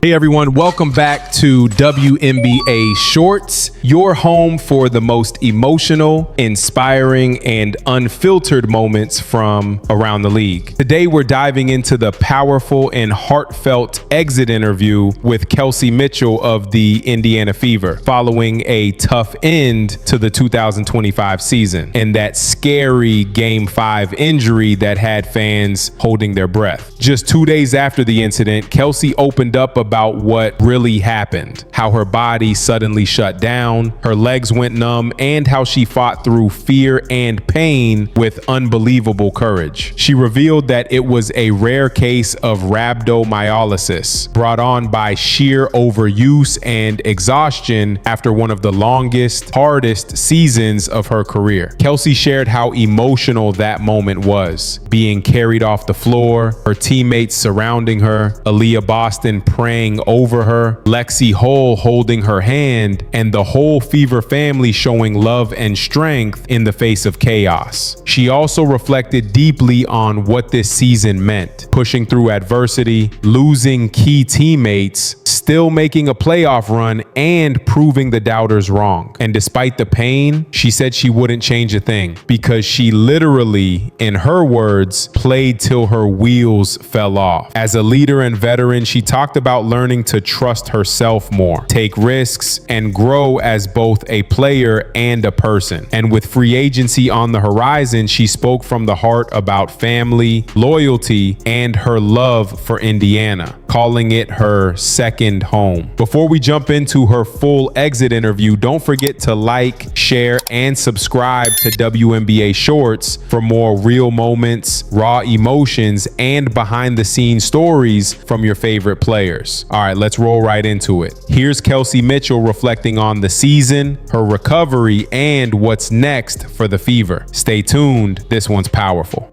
Hey everyone, welcome back to WNBA Shorts, your home for the most emotional, inspiring, and unfiltered moments from around the league. Today we're diving into the powerful and heartfelt exit interview with Kelsey Mitchell of the Indiana Fever following a tough end to the 2025 season and that scary Game 5 injury that had fans holding their breath. Just 2 days after the incident, Kelsey opened up about what really happened, how her body suddenly shut down, her legs went numb, and how she fought through fear and pain with unbelievable courage. She revealed that it was a rare case of rhabdomyolysis brought on by sheer overuse and exhaustion after one of the longest, hardest seasons of her career. Kelsey shared how emotional that moment was, being carried off the floor, her teammates surrounding her, Aaliyah Boston praying over her, Lexie Hull holding her hand, and the whole Fever family showing love and strength in the face of chaos. She also reflected deeply on what this season meant, pushing through adversity, losing key teammates, still making a playoff run, and proving the doubters wrong. And despite the pain, she said she wouldn't change a thing because she literally, in her words, played till her wheels fell off. As a leader and veteran, she talked about learning to trust herself more, take risks, and grow as both a player and a person. And with free agency on the horizon, she spoke from the heart about family, loyalty, and her love for Indiana, calling it her second home. Before we jump into her full exit interview, don't forget to like, share, and subscribe to WNBA Shorts for more real moments, raw emotions, and behind-the-scenes stories from your favorite players. All right, let's roll right into it. Here's Kelsey Mitchell reflecting on the season, her recovery, and what's next for the Fever. Stay tuned. This one's powerful.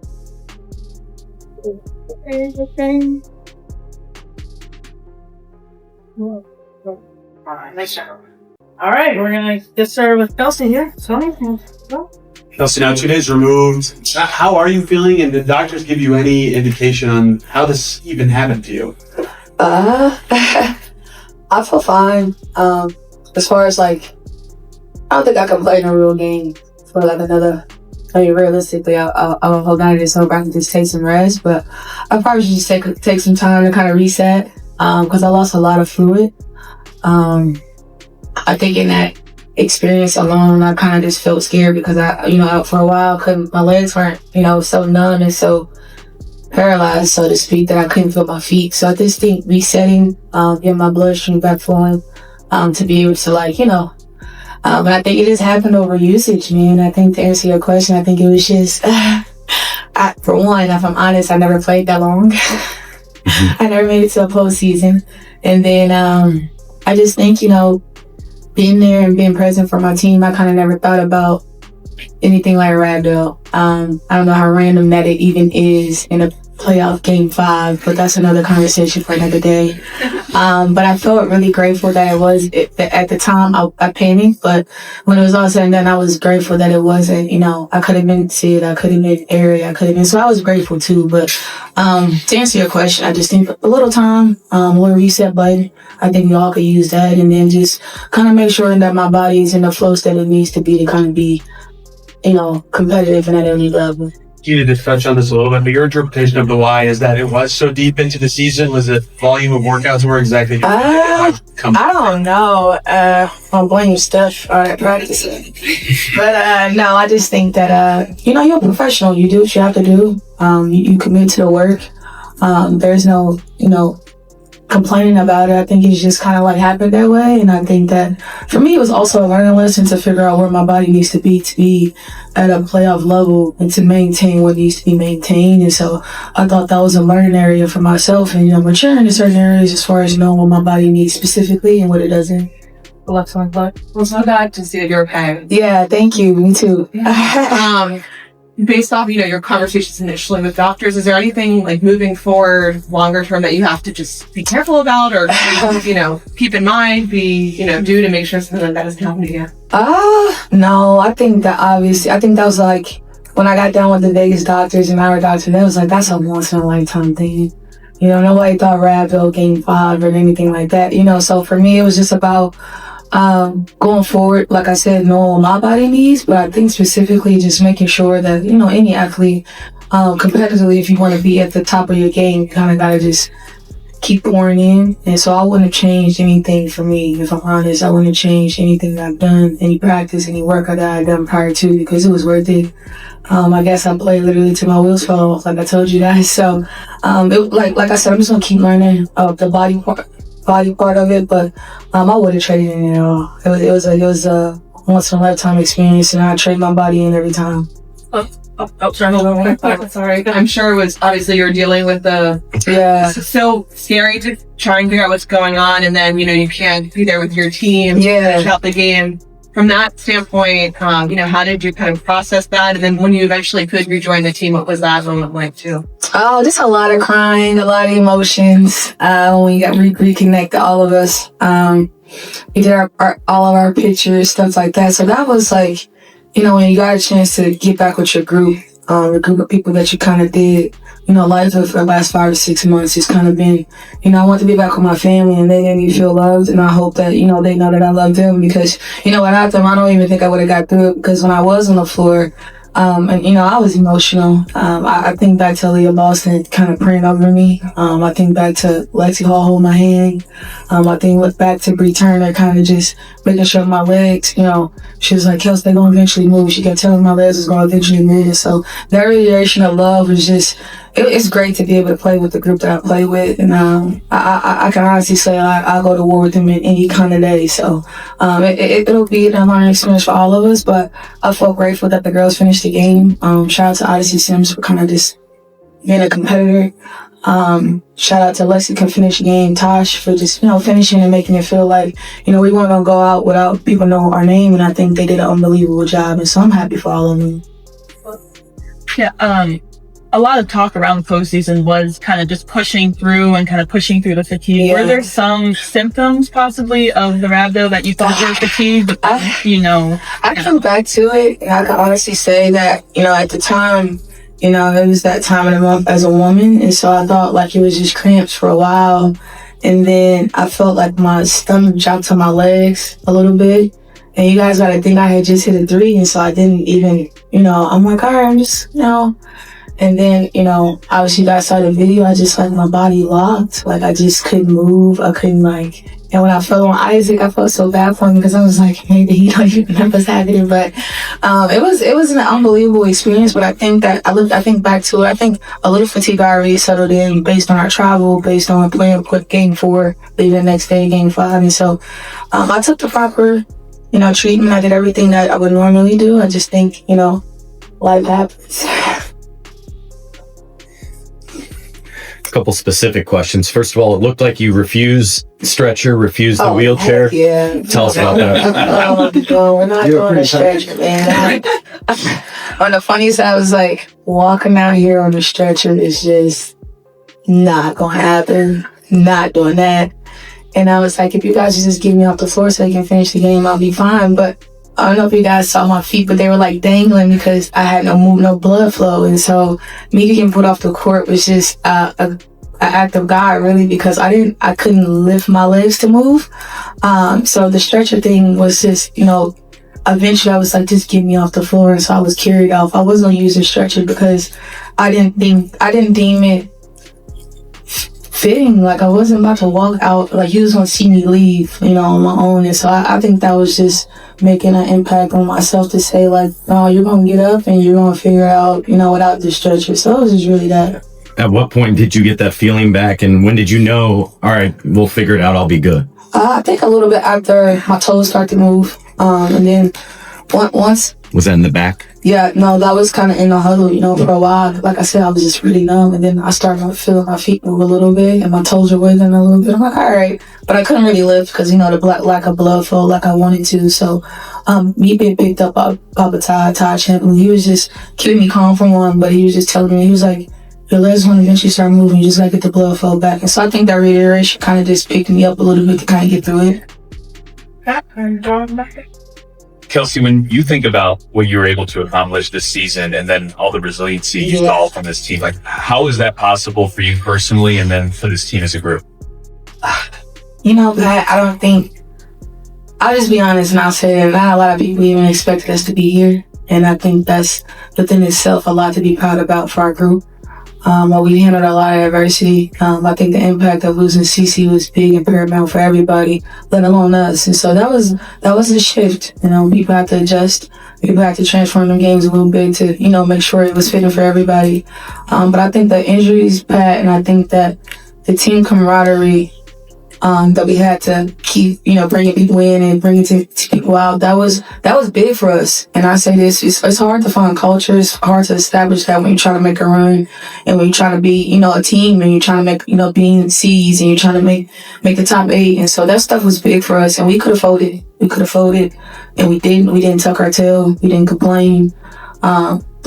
Okay. All right, we're gonna get started with Kelsey here. Kelsey, now 2 days removed. How are you feeling? And did doctors give you any indication on how this even happened to you? I feel fine. As far as I don't think I can play in a real game for another. I mean, realistically, I'll hold on to this hope I can just take some rest. But I probably should just take some time to kind of reset because I lost a lot of fluid. I think in that experience alone, I kind of just felt scared because I for a while, my legs weren't, so numb and so paralyzed, so to speak, that I couldn't feel my feet. So I just think resetting, getting my bloodstream back flowing, to be able to but I think it just happened over usage, man. I think to answer your question, I think it was just, for one, if I'm honest, I never played that long. I never made it to a postseason. And then, I just think, being there and being present for my team, I kind of never thought about anything like rhabdo. I don't know how random that it even is in a playoff Game 5, but that's another conversation for another day. But I felt really grateful that at the time I panicked, but when it was all said and done, I was grateful that it wasn't, I could have been sick, I could have been airy, so I was grateful too. But to answer your question, I just think a little time, a little reset button, I think we all could use that, and then just kind of make sure that my body's in the flow state it needs to be to kind of be, competitive and at any level. You need to touch on this a little bit, but your interpretation of the why is that it was so deep into the season. Was it volume of workouts or exactly? I don't know. I'll blame Steph at practice. But no, I just think that, you're a professional. You do what you have to do. You commit to the work. There's no, complaining about it. I think it's just kind of happened that way. And I think that for me, it was also a learning lesson to figure out where my body needs to be at a playoff level and to maintain what needs to be maintained. And so I thought that was a learning area for myself and, maturing in certain areas as far as knowing what my body needs specifically and what it doesn't. Well, so glad to see that you're okay. Yeah, thank you. Me too. Based off, your conversations initially with doctors, is there anything moving forward longer term that you have to just be careful about or, keep in mind, do to make sure something like that doesn't happen again? No, I think that was when I got down with the Vegas doctors and our doctor, that was that's a once in a lifetime thing. You know, nobody thought rhabdo game 5 or anything like that. You know, so for me, it was just about going forward, like I said, knowing what my body needs, but I think specifically just making sure that, you know, any athlete, competitively, if you want to be at the top of your game, you kind of got to just keep pouring in. And so I wouldn't have changed anything for me, if I'm honest. I wouldn't have changed anything that I've done, any practice, any workout that I've done prior to, because it was worth it. I guess I played literally till my wheels fell off, like I told you guys. So, like I said, I'm just gonna keep learning the body part of it, but I wouldn't trade it in at all. It was a once in a lifetime experience, and I trade my body in every time. Sorry. I'm sure it was obviously you're dealing with it's so scary to try and figure out what's going on, and then, you know, you can't be there with your team to finish out the game. From that standpoint, you know, how did you kind of process that? And then when you eventually could rejoin the team, what was that moment like too? Oh, just a lot of crying, a lot of emotions. When we got reconnected, all of us. We did all of our pictures, stuff like that. So that was like, you know, when you got a chance to get back with your group, the group of people that you kind of did, you know, life for the last 5 or 6 months has kind of been, you know, I want to be back with my family, and they made me feel loved, and I hope that, you know, they know that I love them, because, you know, without them, I don't even think I would have got through it, because when I was on the floor, and, you know, I was emotional. I think back to Aaliyah Boston kind of praying over me. I think back to Lexie Hull holding my hand. I think back to Bree Turner kind of just making sure my legs, you know, she was like, Kelsey, they're going to eventually move. She kept telling my legs was going to eventually move. And so that radiation of love was just, it's great to be able to play with the group that I play with. And I can honestly say I'll go to war with them in any kind of day. So it'll be an learning experience for all of us. But I felt grateful that the girls finished the game. Shout out to Odyssey Sims for kind of just being a competitor. Shout out to Lexie can finish the game. Tosh for just, you know, finishing and making it feel like, you know, we weren't going to go out without people knowing our name. And I think they did an unbelievable job. And so I'm happy for all of them. Yeah, a lot of talk around the postseason was kind of just pushing through the fatigue. Yeah. Were there some symptoms possibly of the rhabdo that you thought were fatigue? But, you know, I come back to it, and I can honestly say that, you know, at the time, you know, it was that time of the month as a woman, and so I thought like it was just cramps for a while, and then I felt like my stomach dropped to my legs a little bit. And you guys gotta think I had just hit a 3, and so I didn't even, you know, I'm like, all right, I'm just, you know. And then, you know, obviously you guys saw the video, I just like my body locked. Like I just couldn't move. I couldn't like, and when I fell on Isaac, I felt so bad for him because I was like, maybe he don't even know what's happening. But it was an unbelievable experience. But I think that I think back to it, I think a little fatigue already settled in based on our travel, based on playing quick game 4, leaving the next day, game 5. And so I took the proper, you know, treatment. I did everything that I would normally do. I just think, you know, life happens. Couple specific questions. First of all, it looked like you refused the wheelchair. Yeah. Tell us about that. We're not doing a stretcher, man. On the funny side, I was like, walking out here on the stretcher is just not gonna happen. Not doing that. And I was like, if you guys just get me off the floor so I can finish the game, I'll be fine. But I don't know if you guys saw my feet, but they were like dangling because I had no blood flow. And so me getting put off the court was just an act of God, really, because I couldn't lift my legs to move. So the stretcher thing was just, you know, eventually I was like, just get me off the floor. And so I was carried off. I wasn't gonna use the stretcher because I didn't deem it fitting. Like I wasn't about to walk out, like you was gonna see me leave, you know, on my own. And so I think that was just making an impact on myself to say like, no, you're gonna get up and you're gonna figure it out, you know, without the stretcher. So it was just really that. At what point did you get that feeling back, and when did you know, all right, we'll figure it out, I'll be good? I think a little bit after my toes started to move, and then once. Was that in the back? Yeah, no, that was kind of in the huddle, you know, for a while. Like I said, I was just really numb, and then I started feeling my feet move a little bit, and my toes were wiggling a little bit. I'm like, all right, but I couldn't really lift because, you know, the lack of blood flow like I wanted to. So, me being picked up by Papa Todd Champlin, he was just keeping me calm for one, but he was just telling me, he was like, your legs want to eventually start moving, you just gotta get the blood flow back. And so I think that reiteration kind of just picked me up a little bit to kind of get through it. Kelsey, when you think about what you were able to accomplish this season and then all the resiliency you saw from this team, like how is that possible for you personally and then for this team as a group? You know, Pat, I don't think, I'll just be honest and I'll say that not a lot of people even expected us to be here. And I think that's within itself a lot to be proud about for our group. We handled a lot of adversity. I think the impact of losing CC was big and paramount for everybody, let alone us. And so that was a shift. You know, people had to adjust. People had to transform them games a little bit to, you know, make sure it was fitting for everybody. But I think the injuries, Pat, and I think that the team camaraderie that we had to keep, you know, bringing people in and bringing to people out. That was big for us. And I say this, it's hard to find culture. It's hard to establish that when you're trying to make a run and when you're trying to be, you know, a team and you're trying to make, you know, being seeds and you're trying to make the top 8. And so that stuff was big for us and we could have folded. And we didn't. We didn't tuck our tail. We didn't complain.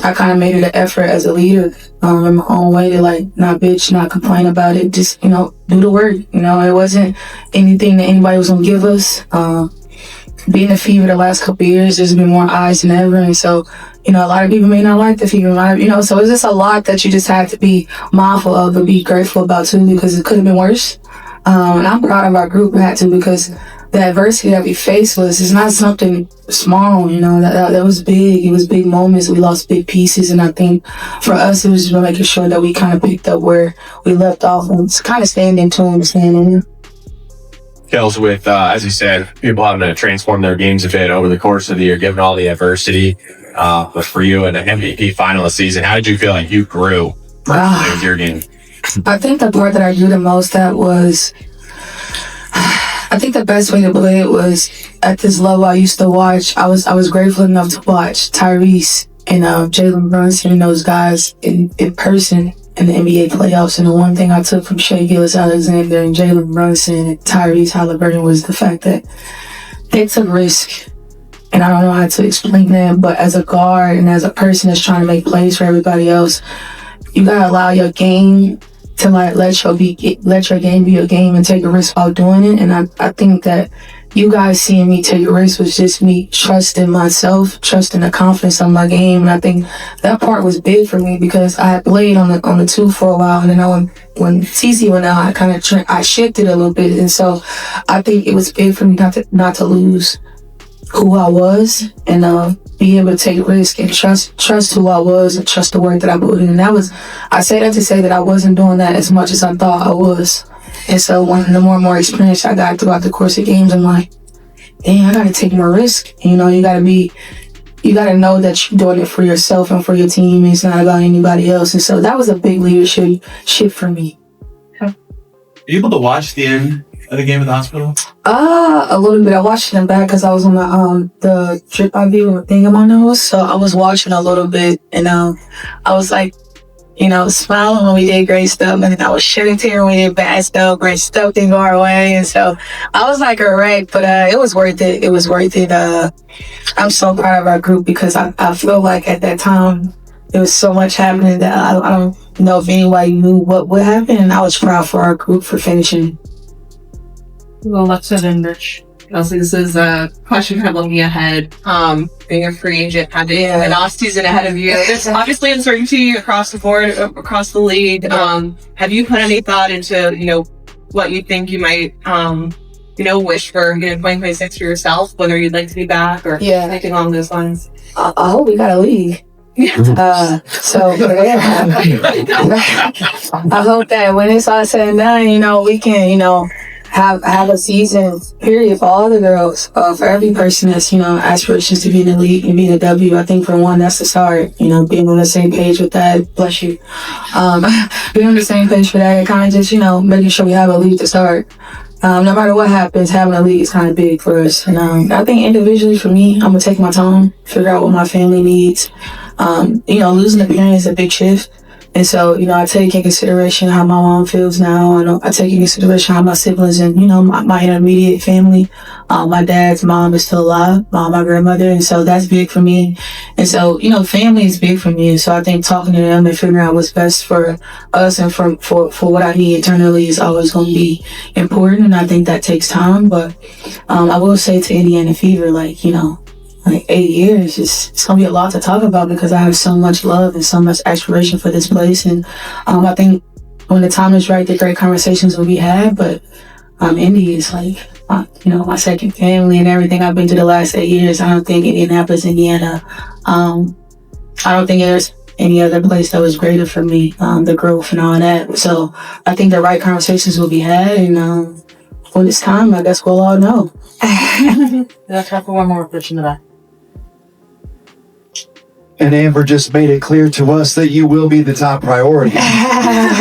I kind of made it an effort as a leader in my own way to not bitch, not complain about it. Just, you know, do the work. You know, it wasn't anything that anybody was going to give us. Being a Fever the last couple of years, there's been more eyes than ever. And so, you know, a lot of people may not like the Fever. You know, so it's just a lot that you just have to be mindful of and be grateful about too, because it could have been worse. And I'm proud of our group, Pat, too, because the adversity that we faced is not something small, you know, that was big. It was big moments. We lost big pieces. And I think for us, it was just making sure that we kind of picked up where we left off and kind of staying in tune and staying in. Kels, with, as you said, people having to transform their games a bit over the course of the year, given all the adversity. But for you and an MVP finalist season, how did you feel like you grew with your game? I think the part that I grew the most at was, I think the best way to put it was at this level I used to watch. I was grateful enough to watch Tyrese and Jalen Brunson and those guys in person in the NBA playoffs. And the one thing I took from Shai Gilgeous-Alexander and Jalen Brunson and Tyrese Halliburton was the fact that they took risk. And I don't know how to explain that, but as a guard and as a person that's trying to make plays for everybody else, you gotta allow your game to let your game be your game and take a risk while doing it. And I think that you guys seeing me take a risk was just me trusting myself, trusting the confidence of my game. And I think that part was big for me because I had played on the 2 for a while. And then when CC went out, I shifted a little bit. And so I think it was big for me not to lose who I was and be able to take risk and trust who I was and trust the work that I put in. And I say that to say that I wasn't doing that as much as I thought I was. And so the more and more experience I got throughout the course of games, I'm like, dang, I gotta take more risk. You know, you gotta know that you're doing it for yourself and for your team. It's not about anybody else. And so that was a big leadership shift for me. Are you able to watch the end of the game at the hospital? A little bit. I watched them back because I was on the drip IV thing in my nose. So I was watching a little bit and I was like, you know, smiling when we did great stuff, and then I was shedding tears when we did bad stuff. Great stuff didn't go our way, and so I was like a wreck, but it was worth it. It was worth it. I'm so proud of our group because I feel like at that time there was so much happening that I don't know if anybody knew what would happen, and I was proud for our group for finishing. Well, let's set in, Rich. Kelsey, this is a question kind of looking ahead. Being a free agent, having an off season ahead of you. There's obviously uncertainty across the board, across the league. Have you put any thought into, you know, what you think you might, you know, wish for, you know, 2026 for yourself, whether you'd like to be back or anything along those lines? I hope we got a league. So I hope that when it's all said and done, you know, we can, you know, have a season period for all the girls, for every person that's, you know, aspirations to be in the league and be in the W. I think for one, that's the start, you know, being on the same page with that. Bless you. Being on the same page for that, kind of just, you know, making sure we have a league to start. No matter what happens, having a league is kind of big for us. And I think individually for me, I'm gonna take my time, figure out what my family needs. You know, losing a parent is a big shift. And so, you know, I take in consideration how my mom feels now. I take in consideration how my siblings and, you know, my intermediate family, my dad's mom is still alive, my grandmother. And so that's big for me. And so, you know, family is big for me. And so I think talking to them and figuring out what's best for us and for what I need internally is always going to be important. And I think that takes time. But I will say to Indiana Fever, like, you know, like 8 years, it's gonna be a lot to talk about because I have so much love and so much aspiration for this place. And I think when the time is right, the great conversations will be had. But Indy is like, my second family and everything I've been to the last 8 years. I don't think Indianapolis, Indiana, I don't think there's any other place that was greater for me, the growth and all that. So I think the right conversations will be had, and when it's time, I guess we'll all know. That's time for one more question today. And Amber just made it clear to us that you will be the top priority.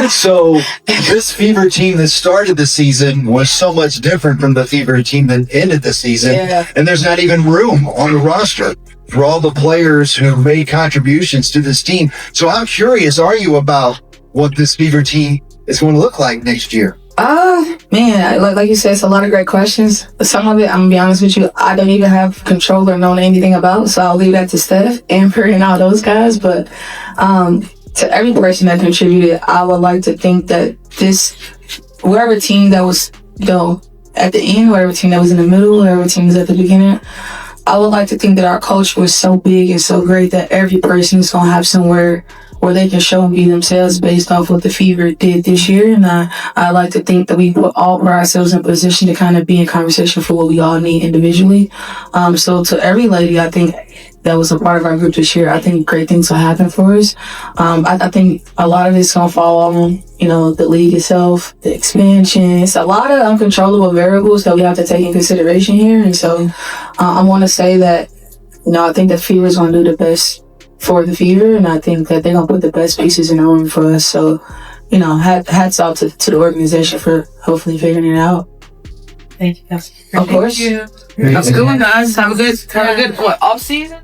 So this Fever team that started the season was so much different from the Fever team that ended the season. Yeah. And there's not even room on the roster for all the players who made contributions to this team. So how curious are you about what this Fever team is going to look like next year? Man, like you said, it's a lot of great questions. Some of it, I'm gonna be honest with you, I don't even have control or know anything about, so I'll leave that to Steph, Amber, and all those guys. But to every person that contributed, I would like to think that wherever team that was at the end, whatever team that was in the middle, whatever team was at the beginning, I would like to think that our culture was so big and so great that every person is gonna have somewhere where they can show and be themselves based off what the Fever did this year. And I like to think that we put ourselves in a position to kind of be in conversation for what we all need individually. So to every lady, I think that was a part of our group this year, I think great things will happen for us. I think a lot of it's going to fall on, the league itself, the expansion. It's a lot of uncontrollable variables that we have to take in consideration here. And so I want to say that, I think that Fever is going to do the best for the Fever, and I think that they're gonna put the best pieces in the room for us. So, hats off to the organization for hopefully figuring it out. Thank you, Kelsey. Of course. Thank you. That's a good one, guys. Have a good off season.